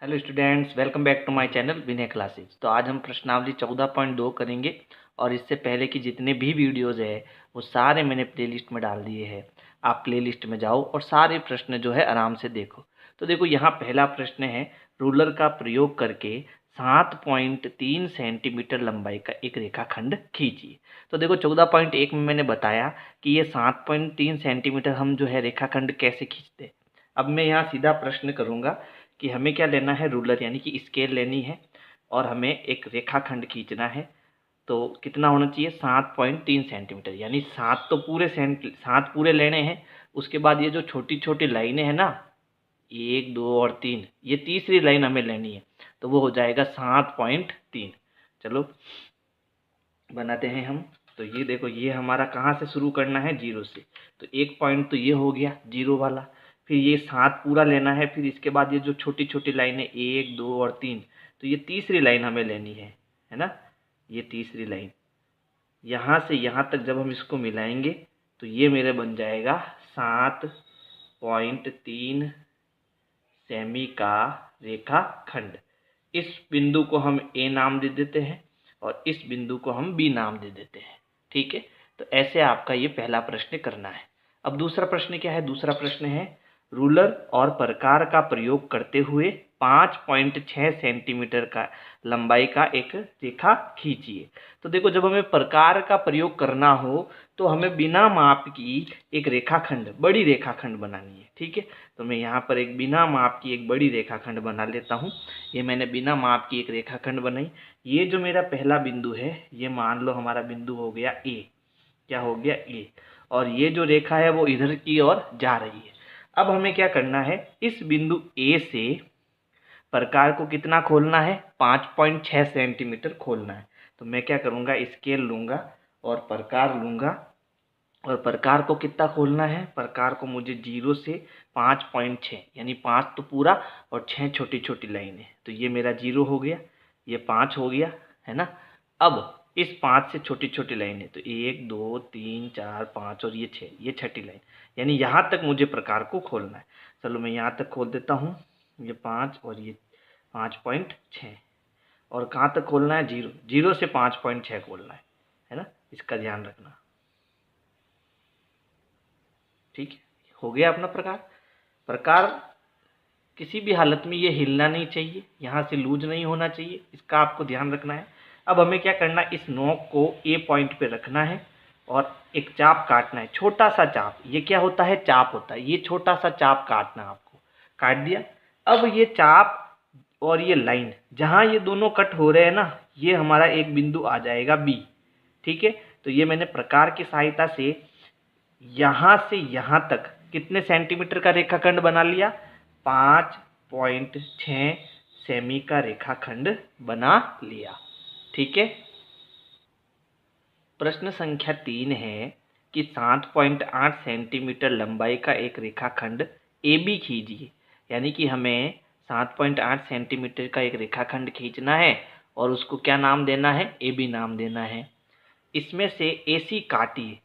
Hello students, welcome back to my channel Vinay classes. तो आज हम प्रश्नावली 14.2 करेंगे और इससे पहले की जितने भी वीडियोज़ है वो सारे मैंने प्लेलिस्ट में डाल दिए हैं। आप प्लेलिस्ट में जाओ और सारे प्रश्न जो है आराम से देखो। तो देखो, यहाँ पहला प्रश्न है, रूलर का प्रयोग करके 7.3 सेंटीमीटर लंबाई का एक रेखाखंड खींचिए। तो देखो, 14.1 में मैंने बताया कि ये 7.3 सेंटीमीटर हम जो है रेखाखंड कैसे खींचते हैं। अब मैं यहाँ सीधा प्रश्न करूँगा कि हमें क्या लेना है, रूलर यानी कि स्केल लेनी है और हमें एक रेखाखंड खींचना है। तो कितना होना चाहिए, 7.3 सेंटीमीटर, यानी 7 पूरे लेने हैं। उसके बाद ये जो छोटी छोटी लाइनें हैं ना, 1 2 और 3, ये तीसरी लाइन हमें लेनी है, तो वो हो जाएगा 7.3। चलो बनाते हैं हम। तो ये देखो, ये हमारा कहाँ से शुरू करना है, 0 से। तो एक पॉइंट तो ये हो गया 0 वाला, फिर ये 7 पूरा लेना है, फिर इसके बाद ये जो छोटी छोटी लाइनें 1 2 और 3, तो ये तीसरी लाइन हमें लेनी है ना। ये तीसरी लाइन यहाँ से यहाँ तक जब हम इसको मिलाएंगे तो ये मेरे बन जाएगा 7.3 सेमी का रेखाखंड। इस बिंदु को हम ए नाम दे देते हैं और इस बिंदु को हम बी नाम दे देते हैं। ठीक है, तो ऐसे आपका ये पहला प्रश्न करना है। अब दूसरा प्रश्न क्या है, दूसरा प्रश्न है, रूलर और प्रकार का प्रयोग करते हुए 5.6 सेंटीमीटर का लंबाई का एक रेखा खींचिए। तो देखो, जब हमें प्रकार का प्रयोग करना हो तो हमें बिना माप की एक रेखाखंड, बड़ी रेखाखंड बनानी है। ठीक है, तो मैं यहाँ पर एक बिना माप की एक बड़ी रेखाखंड बना लेता हूँ। ये मैंने बिना माप की एक रेखाखंड बनाई। ये जो मेरा पहला बिंदु है, ये मान लो हमारा बिंदु हो गया ए। क्या हो गया, ए। और ये जो रेखा है वो इधर की ओर जा रही है। अब हमें क्या करना है, इस बिंदु ए से प्रकार को कितना खोलना है, 5.6 सेंटीमीटर खोलना है। तो मैं क्या करूँगा, स्केल लूँगा और प्रकार लूँगा। और प्रकार को कितना खोलना है, प्रकार को मुझे 0 से 5.6, यानी 5 तो पूरा और 6 छोटी छोटी लाइनें। तो ये मेरा 0 हो गया, ये 5 हो गया, है ना। अब इस 5 से छोटी छोटी लाइनें, तो 1 2 3 4 5 और ये 6, ये छठी लाइन, यानी यहाँ तक मुझे प्रकार को खोलना है। चलो मैं यहाँ तक खोल देता हूँ, ये 5 और ये 5.6। और कहाँ तक खोलना है, 0 से 5.6 खोलना है ना, इसका ध्यान रखना। ठीक है, हो गया अपना प्रकार। प्रकार किसी भी हालत में ये हिलना नहीं चाहिए, यहाँ से लूज नहीं होना चाहिए, इसका आपको ध्यान रखना है। अब हमें क्या करना है, इस नोक को ए पॉइंट पे रखना है और एक चाप काटना है, छोटा सा चाप। ये क्या होता है, चाप होता है। ये छोटा सा चाप काटना है आपको, काट दिया। अब ये चाप और ये लाइन जहाँ ये दोनों कट हो रहे हैं ना, ये हमारा एक बिंदु आ जाएगा बी। ठीक है, तो ये मैंने प्रकार की सहायता से यहाँ से यहाँ तक कितने सेंटीमीटर का रेखाखंड बना लिया, 5.6 सेमी का रेखाखंड बना लिया। ठीक है, प्रश्न संख्या 3 है कि 7.8 सेंटीमीटर लंबाई का एक रेखाखंड ए बी खींचिए। यानी कि हमें 7.8 सेंटीमीटर का एक रेखाखंड खींचना है और उसको क्या नाम देना है, ए बी नाम देना है। इसमें से ए सी काटिए,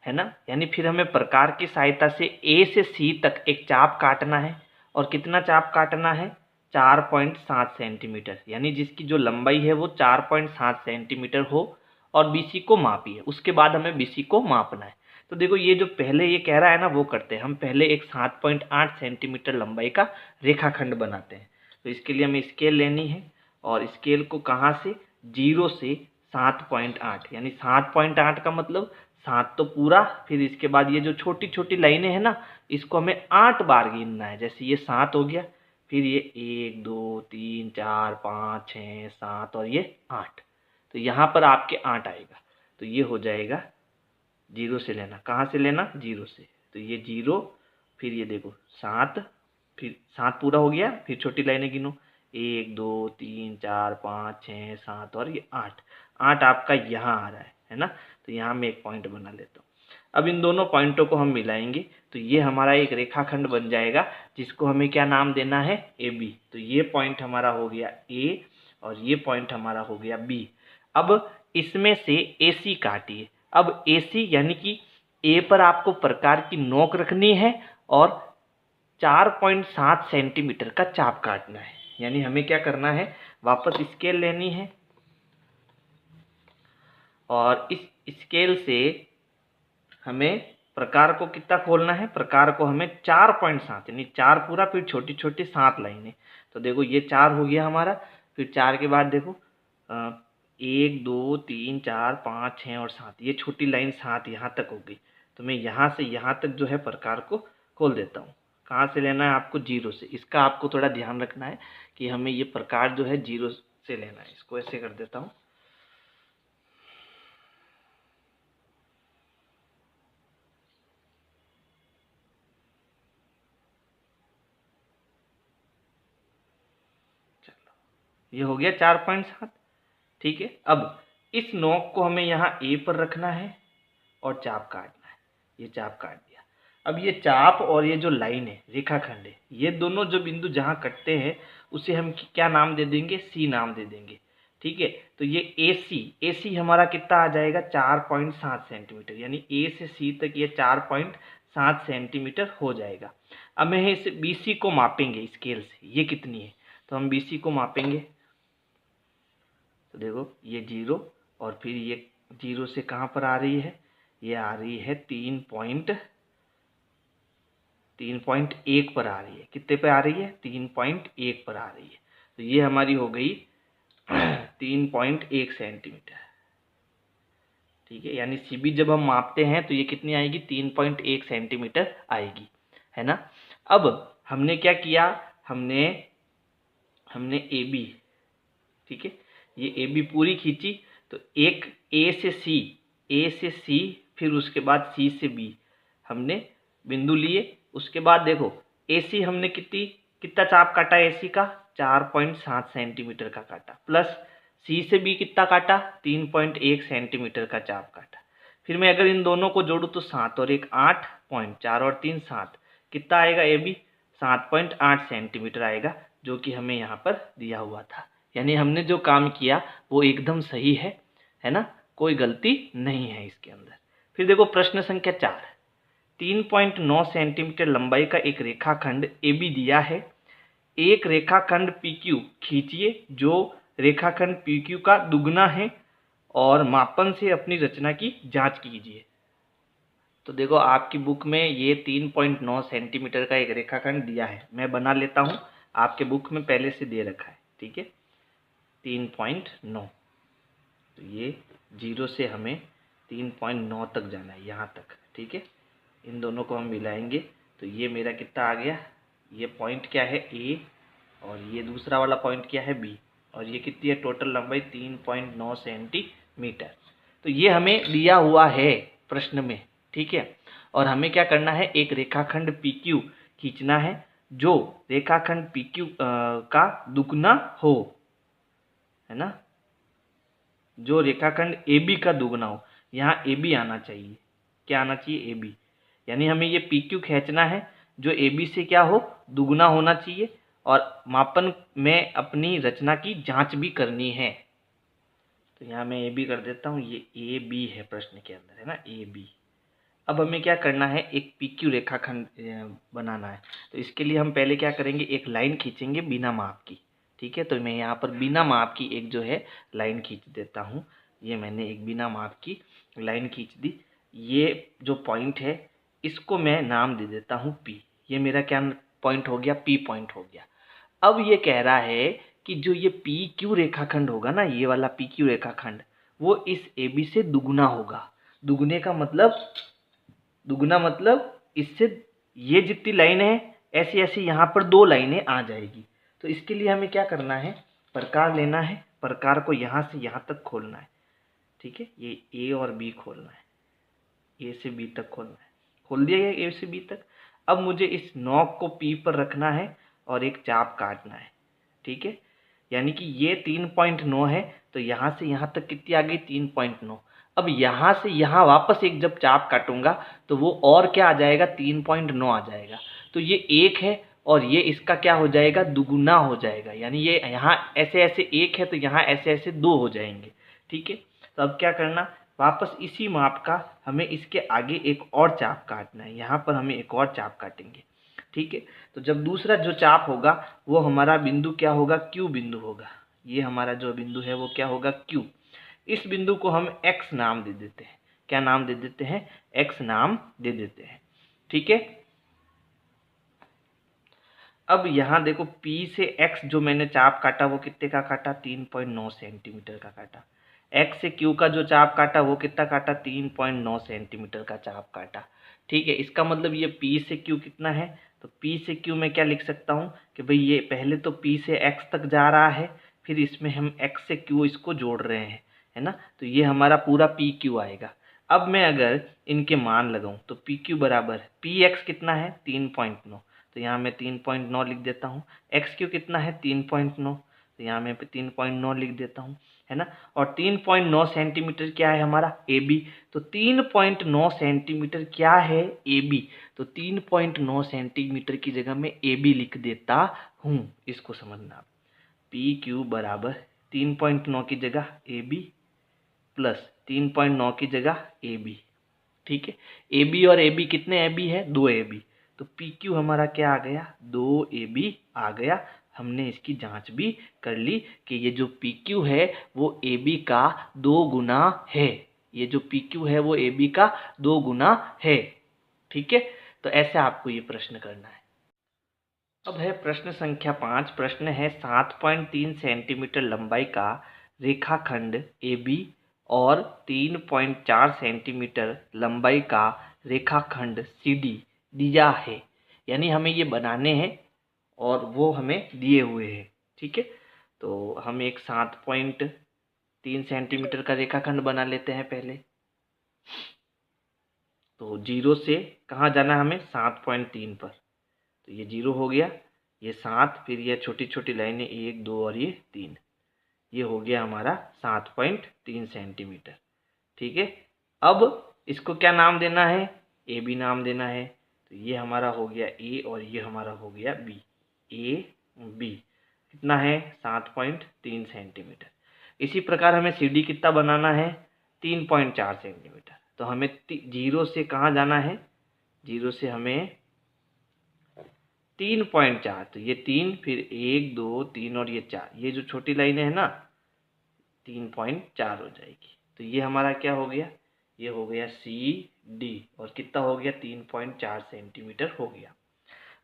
है ना। यानी फिर हमें प्रकार की सहायता से ए से सी तक एक चाप काटना है। और कितना चाप काटना है, 4.7 सेंटीमीटर, यानी जिसकी जो लंबाई है वो 4.7 सेंटीमीटर हो। और बीसी को मापिए, उसके बाद हमें बीसी को मापना है। तो देखो, ये जो पहले ये कह रहा है ना, वो करते हैं हम। पहले एक 7.8 सेंटीमीटर लंबाई का रेखाखंड बनाते हैं। तो इसके लिए हमें स्केल लेनी है और स्केल को कहाँ से, 0 से 7.8, यानी 7.8 का मतलब 7 तो पूरा, फिर इसके बाद ये जो छोटी छोटी लाइनें हैं ना, इसको हमें 8 बार गिनना है। जैसे ये 7 हो गया, फिर ये 1 2 3 4 5 6 7 और ये 8। तो यहाँ पर आपके 8 आएगा, तो ये हो जाएगा। 0 से लेना, कहाँ से लेना, 0 से। तो ये 0, फिर ये देखो 7, फिर 7 पूरा हो गया, फिर छोटी लाइनें गिनो, 1 2 3 4 5 6 7 और ये 8। 8 आपका यहाँ आ रहा है ना। तो यहाँ मैं एक पॉइंट बना लेता हूँ। अब इन दोनों पॉइंटों को हम मिलाएंगे तो ये हमारा एक रेखाखंड बन जाएगा, जिसको हमें क्या नाम देना है, ए बी। तो ये पॉइंट हमारा हो गया ए और ये पॉइंट हमारा हो गया बी। अब इसमें से ए सी काटिए। अब ए सी यानी कि ए पर आपको प्रकार की नोक रखनी है और 4.7 सेंटीमीटर का चाप काटना है। यानी हमें क्या करना है, वापस स्केल लेनी है और इस स्केल से हमें प्रकार को कितना खोलना है, प्रकार को हमें 4.7 यानी 4 पूरा फिर छोटी छोटी 7 लाइनें। तो देखो ये 4 हो गया हमारा, फिर 4 के बाद देखो 1 2 3 4 5 6 और 7, ये छोटी लाइन 7 यहाँ तक हो गई। तो मैं यहाँ से यहाँ तक जो है प्रकार को खोल देता हूँ। कहाँ से लेना है आपको, 0 से। इसका आपको थोड़ा ध्यान रखना है कि हमें ये प्रकार जो है 0 से लेना है। इसको ऐसे कर देता हूँ। ये हो गया 4.7। ठीक है, अब इस नोक को हमें यहाँ ए पर रखना है और चाप काटना है। ये चाप काट दिया। अब ये चाप और ये जो लाइन है, रेखाखंड है, ये दोनों जो बिंदु जहाँ कटते हैं उसे हम क्या नाम दे देंगे, सी नाम दे देंगे। ठीक है, तो ये ए सी हमारा कितना आ जाएगा, 4.7 सेंटीमीटर, यानी ए से सी तक ये 4.7 सेंटीमीटर हो जाएगा। अब हम इस बी सी को मापेंगे स्केल से, ये कितनी है, तो हम बी सी को मापेंगे। तो देखो ये 0 और फिर ये 0 से कहाँ पर आ रही है, ये आ रही है 3.1 पर आ रही है। कितने पे आ रही है, 3.1 पर आ रही है। तो ये हमारी हो गई 3.1 सेंटीमीटर। ठीक है, यानी सीबी जब हम मापते हैं तो ये कितनी आएगी, 3.1 सेंटीमीटर आएगी, है ना। अब हमने क्या किया, हमने ए बी, ठीक है, ये ए बी पूरी खींची। तो एक ए से सी फिर उसके बाद सी से बी हमने बिंदु लिए। उसके बाद देखो ए सी हमने कितना चाप काटा, ए सी का 4.7 सेंटीमीटर का काटा, प्लस सी से बी कितना काटा, 3.1 सेंटीमीटर का चाप काटा। फिर मैं अगर इन दोनों को जोड़ूँ तो 7 और 1 8, 4 और 3 7, कितना आएगा, ए बी 7.8 सेंटीमीटर आएगा, जो कि हमें यहाँ पर दिया हुआ था। यानी हमने जो काम किया वो एकदम सही है ना, कोई गलती नहीं है इसके अंदर। फिर देखो प्रश्न संख्या 4, 3.9 सेंटीमीटर लंबाई का एक रेखाखंड ए बी दिया है। एक रेखाखंड पी क्यू खींचिए जो रेखाखंड पी क्यू का दुगना है और मापन से अपनी रचना की जांच कीजिए। तो देखो आपकी बुक में ये 3.9 सेंटीमीटर का एक रेखाखंड दिया है, मैं बना लेता हूँ, आपके बुक में पहले से दे रखा है। ठीक है, 3.9, तो ये 0 से हमें 3.9 तक जाना है, यहाँ तक। ठीक है, इन दोनों को हम मिलाएंगे तो ये मेरा कितना आ गया, ये पॉइंट क्या है, ए, और ये दूसरा वाला पॉइंट क्या है, बी, और ये कितनी है टोटल लंबाई, 3.9 सेंटीमीटर। तो ये हमें दिया हुआ है प्रश्न में। ठीक है, और हमें क्या करना है, एक रेखाखंड पी क्यू खींचना है जो रेखाखंड पी क्यू का दुगना हो, है ना, जो रेखाखंड ए बी का दुगना हो। यहाँ ए बी आना चाहिए, क्या आना चाहिए, ए बी, यानी हमें ये पी क्यू खींचना है जो ए बी से क्या हो, दुगना होना चाहिए, और मापन में अपनी रचना की जांच भी करनी है। तो यहाँ मैं ए बी कर देता हूँ, ये ए बी है प्रश्न के अंदर, है ना, ए बी। अब हमें क्या करना है, एक पी क्यू रेखाखंड बनाना है। तो इसके लिए हम पहले क्या करेंगे, एक लाइन खींचेंगे बिना माप की। ठीक है, तो मैं यहाँ पर बिना माप की एक जो है लाइन खींच देता हूँ। ये मैंने एक बिना माप की लाइन खींच दी। ये जो पॉइंट है इसको मैं नाम दे देता हूँ पी। ये मेरा क्या पॉइंट हो गया, पी पॉइंट हो गया। अब ये कह रहा है कि जो ये पी क्यू रेखाखंड होगा ना, ये वाला पी क्यू रेखाखंड, वो इस ए बी से दुगना होगा। दुगने का मतलब, दुगना मतलब इससे ये जितनी लाइन है ऐसी ऐसी यहाँ पर 2 लाइनें आ जाएगी। तो इसके लिए हमें क्या करना है, प्रकार लेना है, प्रकार को यहाँ से यहाँ तक खोलना है। ठीक है, ये ए और बी खोलना है, ए से बी तक खोलना है, खोल दिया गया ए से बी तक। अब मुझे इस नॉक को पी पर रखना है और एक चाप काटना है। ठीक है, यानी कि ये 3.9 है, तो यहाँ से यहाँ तक कितनी आ गई, 3.9। अब यहाँ से यहाँ वापस एक जब चाप काटूंगा तो वो और क्या आ जाएगा, 3.9 आ जाएगा। तो ये 1 है और ये इसका क्या हो जाएगा, दुगुना हो जाएगा। यानी ये यहाँ ऐसे ऐसे 1 है तो यहाँ ऐसे ऐसे 2 हो जाएंगे। ठीक है, तो अब क्या करना, वापस इसी माप का हमें इसके आगे एक और चाप काटना है। यहाँ पर हमें एक और चाप काटेंगे। ठीक है। तो जब दूसरा जो चाप होगा वो हमारा बिंदु क्या होगा, क्यू बिंदु होगा। ये हमारा जो बिंदु है वो क्या होगा, क्यू। इस बिंदु को हम एक्स नाम दे देते हैं। क्या नाम दे देते हैं, एक्स नाम दे देते हैं। ठीक है। अब यहाँ देखो P से X जो मैंने चाप काटा वो कितने का काटा, 3.9 सेंटीमीटर का काटा। X से Q का जो चाप काटा वो कितना काटा, 3.9 सेंटीमीटर का चाप काटा। ठीक है। इसका मतलब ये P से Q कितना है, तो P से Q मैं क्या लिख सकता हूँ कि भाई ये पहले तो P से X तक जा रहा है, फिर इसमें हम X से Q इसको जोड़ रहे हैं, है ना। तो ये हमारा पूरा PQ आएगा। अब मैं अगर इनके मान लगाऊं तो PQ बराबर PX कितना है, 3.9, तो यहाँ मैं 3.9 लिख देता हूँ। एक्स क्यू कितना है, 3.9, तो यहाँ मैं 3.9 लिख देता हूँ, है ना। और 3.9 सेंटीमीटर क्या है हमारा, ए बी। तो 3.9 सेंटीमीटर क्या है, ए बी। तो 3.9 सेंटीमीटर की जगह मैं ए बी लिख देता हूँ। इसको समझना, पी क्यू बराबर 3.9 की जगह ए बी प्लस 3.9 की जगह ए बी। ठीक है। ए बी और ए बी कितने ए बी है, 2 ए बी। तो पी क्यू हमारा क्या आ गया, 2 ए बी आ गया। हमने इसकी जांच भी कर ली कि ये जो पी क्यू है वो ए बी का 2 गुना है। ये जो पी क्यू है वो ए बी का 2 गुना है। ठीक है। तो ऐसे आपको ये प्रश्न करना है। अब है प्रश्न संख्या 5। प्रश्न है 7.3 सेंटीमीटर लंबाई का रेखाखंड ए बी और 3.4 सेंटीमीटर लंबाई का रेखाखंड सी डी दिया है। यानी हमें ये बनाने हैं और वो हमें दिए हुए हैं। ठीक है। तो हम एक 7.3 सेंटीमीटर का रेखाखंड बना लेते हैं पहले। तो 0 से कहाँ जाना है हमें, 7.3 पर। तो ये 0 हो गया, ये 7, फिर ये छोटी छोटी लाइनें 1 2 और ये 3। ये हो गया हमारा 7.3 सेंटीमीटर। ठीक है। अब इसको क्या नाम देना है, ए बी नाम देना है। तो ये हमारा हो गया ए और ये हमारा हो गया बी। ए बी कितना है, 7.3 सेंटीमीटर। इसी प्रकार हमें सी डी कितना बनाना है, 3.4 सेंटीमीटर। तो हमें 0 से कहाँ जाना है, 0 से हमें 3.4, तो ये 3, फिर 1 2 3 और ये 4, ये जो छोटी लाइनें है ना 3.4 हो जाएगी। तो ये हमारा क्या हो गया, ये हो गया सी डी, और कितना हो गया, 3.4 सेंटीमीटर हो गया।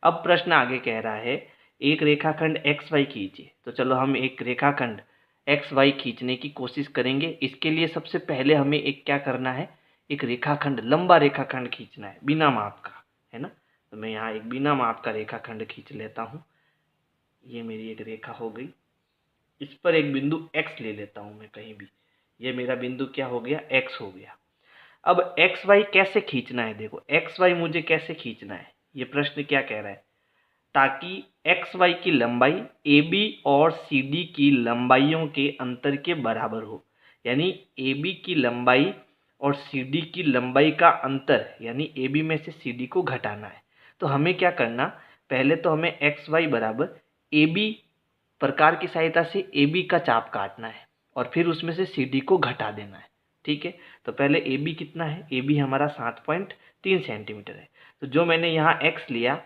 अब प्रश्न आगे कह रहा है एक रेखाखंड एक्स वाई खींचिए। तो चलो हम एक रेखाखंड एक्स वाई खींचने की कोशिश करेंगे। इसके लिए सबसे पहले हमें एक क्या करना है, एक रेखाखंड, लंबा रेखाखंड खींचना है बिना माप का, है ना। तो मैं यहाँ एक बिना माप का रेखाखंड खींच लेता हूँ। ये मेरी एक रेखा हो गई। इस पर एक बिंदु x ले लेता हूँ मैं कहीं भी। ये मेरा बिंदु क्या हो गया, x हो गया। अब एक्स वाई कैसे खींचना है, देखो एक्स वाई मुझे कैसे खींचना है, ये प्रश्न क्या कह रहा है, ताकि एक्स वाई की लंबाई ए बी और सी डी की लंबाइयों के अंतर के बराबर हो। यानी ए बी की लंबाई और सी डी की लंबाई का अंतर, यानी ए बी में से सी डी को घटाना है। तो हमें क्या करना, पहले तो हमें एक्स वाई बराबर ए बी प्रकार की सहायता से ए बी का चाप काटना है और फिर उसमें से सी डी को घटा देना है। ठीक है। तो पहले ए बी कितना है, ए बी हमारा 7.3 सेंटीमीटर है। तो जो मैंने यहाँ x लिया,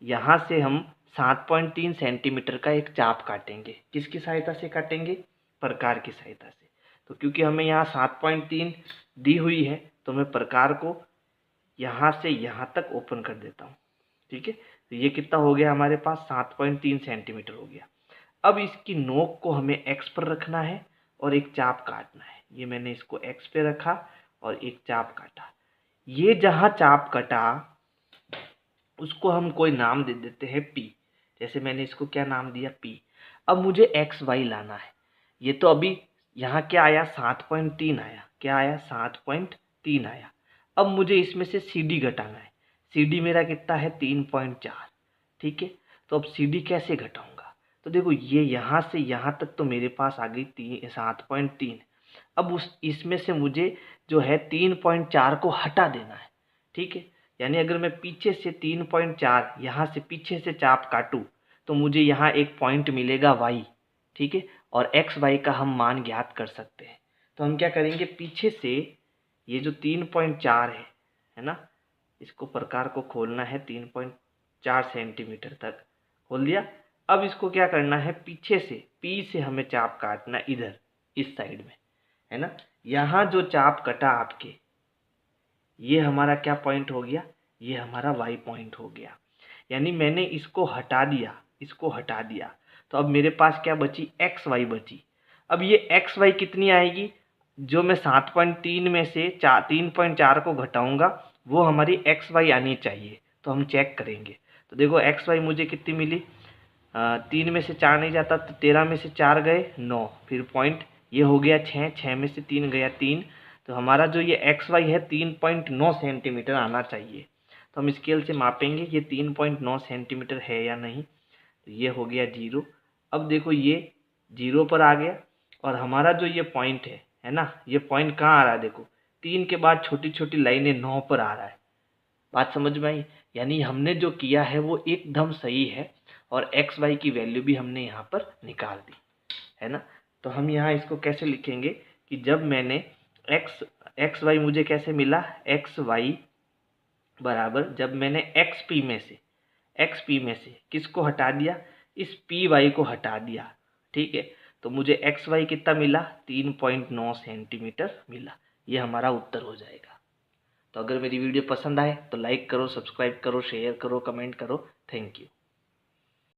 यहाँ से हम 7.3 सेंटीमीटर का एक चाप काटेंगे। किसकी सहायता से काटेंगे, प्रकार की सहायता से। तो क्योंकि हमें यहाँ 7.3 दी हुई है तो मैं प्रकार को यहाँ से यहाँ तक ओपन कर देता हूँ। ठीक है। तो ये कितना हो गया हमारे पास, 7.3 सेंटीमीटर हो गया। अब इसकी नोक को हमें x पर रखना है और एक चाप काटना है। ये मैंने इसको x पे रखा और एक चाप काटा। ये जहाँ चाप कटा उसको हम कोई नाम दे देते हैं P। जैसे मैंने इसको क्या नाम दिया, P। अब मुझे एक्स वाई लाना है। ये तो अभी यहाँ क्या आया, 7.3 आया। क्या आया, 7.3 आया। अब मुझे इसमें से सी डी घटाना है। सी डी मेरा कितना है, 3.4। ठीक है। तो अब सी डी कैसे घटाऊंगा, तो देखो ये यहाँ से यहाँ तक तो मेरे पास आ गई 7.3। अब इसमें से मुझे जो है 3.4 को हटा देना है। ठीक है। यानी अगर मैं पीछे से 3.4 यहाँ से पीछे से चाप काटूँ तो मुझे यहाँ एक पॉइंट मिलेगा y। ठीक है। और एक्स वाई का हम मान ज्ञात कर सकते हैं। तो हम क्या करेंगे, पीछे से ये जो 3.4 है ना, इसको प्रकार को खोलना है, 3.4 4 सेंटीमीटर तक खोल दिया। अब इसको क्या करना है, पीछे से पी से हमें चाप काटना इधर इस साइड में, है ना। यहाँ जो चाप कटा आपके, ये हमारा क्या पॉइंट हो गया, ये हमारा वाई पॉइंट हो गया। यानी मैंने इसको हटा दिया, इसको हटा दिया, तो अब मेरे पास क्या बची, एक्स वाई बची। अब ये एक्स वाई कितनी आएगी, जो मैं 7.3 में से 3.4 को घटाऊंगा वो हमारी एक्स वाई आनी चाहिए। तो हम चेक करेंगे, तो देखो एक्स वाई मुझे कितनी मिली, 3 में से 4 नहीं जाता तो 13 में से 4 गए 9, फिर पॉइंट ये हो गया 6, 6 में से 3 गया 3, तो हमारा जो ये एक्स वाई है 3.9 सेंटीमीटर आना चाहिए। तो हम स्केल से मापेंगे ये 3.9 सेंटीमीटर है या नहीं, तो ये हो गया 0। अब देखो ये 0 पर आ गया, और हमारा जो ये पॉइंट है ना, ये पॉइंट कहाँ आ रहा है, देखो 3 के बाद छोटी छोटी लाइनें 9 पर आ रहा है। बात समझ में आई, यानी हमने जो किया है वो एकदम सही है, और एक्स वाई की वैल्यू भी हमने यहाँ पर निकाल दी, है ना। तो हम यहाँ इसको कैसे लिखेंगे कि जब मैंने एक्स वाई मुझे कैसे मिला, एक्स वाई बराबर जब मैंने एक्स पी में से किसको हटा दिया, इस पी वाई को हटा दिया, ठीक है। तो मुझे एक्स वाई कितना मिला, 3.9 सेंटीमीटर मिला। ये हमारा उत्तर हो जाएगा। तो अगर मेरी वीडियो पसंद आए तो लाइक करो, सब्सक्राइब करो, शेयर करो, कमेंट करो। Thank you.